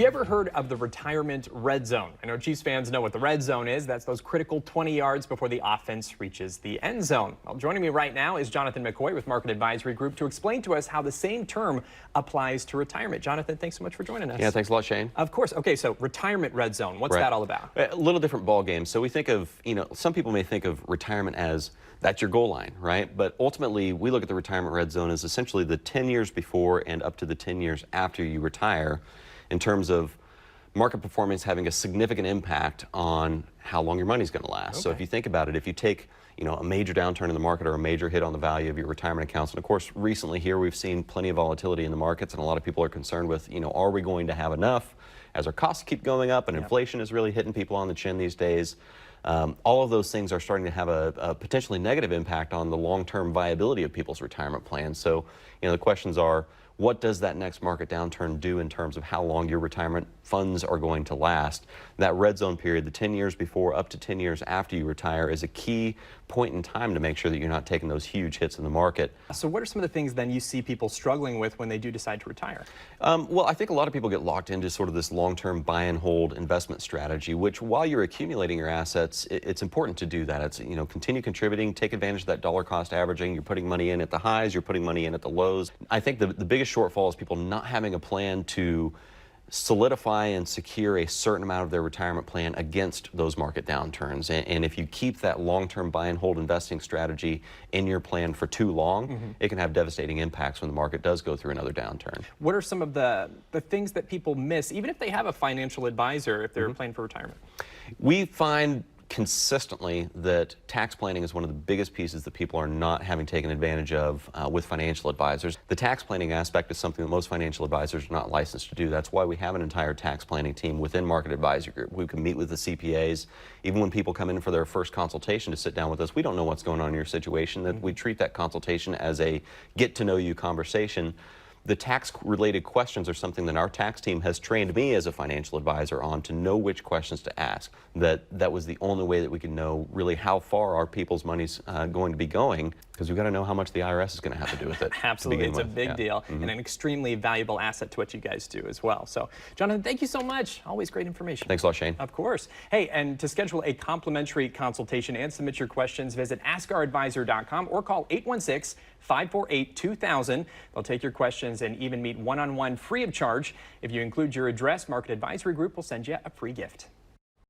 You ever heard of the retirement red zone? I know Chiefs fans know what the red zone is. That's those critical 20 yards before the offense reaches the end zone. Well, joining me right now is Jonathan McCoy with Market Advisory Group to explain to us how the same term applies to retirement. Jonathan, thanks so much for joining us. Yeah, thanks a lot, Shane. Of course. Okay, so retirement red zone, what's that all about? A little different ball game. So we think of, some people may think of retirement as that's your goal line, right? But ultimately, we look at the retirement red zone as essentially the 10 years before and up to the 10 years after you retire in terms of market performance having a significant impact on how long your money's going to last. Okay. So if you think about it, if you take a major downturn in the market or a major hit on the value of your retirement accounts, and of course recently here we've seen plenty of volatility in the markets, and a lot of people are concerned with, are we going to have enough as our costs keep going up and inflation is really hitting people on the chin these days. All of those things are starting to have a potentially negative impact on the long-term viability of people's retirement plans. So, the questions are, what does that next market downturn do in terms of how long your retirement funds are going to last? That red zone period, the 10 years before up to 10 years after you retire, is a key point in time to make sure that you're not taking those huge hits in the market. So what are some of the things then you see people struggling with when they do decide to retire? Well, I think a lot of people get locked into sort of this long-term buy and hold investment strategy, which while you're accumulating your assets, it's important to do that. It's, continue contributing, take advantage of that dollar cost averaging. You're putting money in at the highs, you're putting money in at the lows. I think the biggest shortfall is people not having a plan to solidify and secure a certain amount of their retirement plan against those market downturns. And if you keep that long-term buy and hold investing strategy in your plan for too long, it can have devastating impacts when the market does go through another downturn. What are some of the things that people miss, even if they have a financial advisor, if they're planning for retirement? We find consistently that tax planning is one of the biggest pieces that people are not having taken advantage of with financial advisors. The tax planning aspect is something that most financial advisors are not licensed to do. That's why we have an entire tax planning team within Market Advisory Group. We can meet with the CPAs. Even when people come in for their first consultation to sit down with us, we don't know what's going on in your situation. That we treat that consultation as a get-to-know-you conversation. The tax-related questions are something that our tax team has trained me as a financial advisor on, to know which questions to ask. That was the only way that we can know really how far our people's money's going to be going, because we've got to know how much the IRS is going to have to do with it. Absolutely, it's a big deal and an extremely valuable asset to what you guys do as well. So, Jonathan, thank you so much. Always great information. Thanks a lot, Shane. Of course. Hey, and to schedule a complimentary consultation and submit your questions, visit AskOurAdvisor.com or call 816-548-2000. They'll take your questions and even meet one-on-one free of charge. If you include your address, Market Advisory Group will send you a free gift.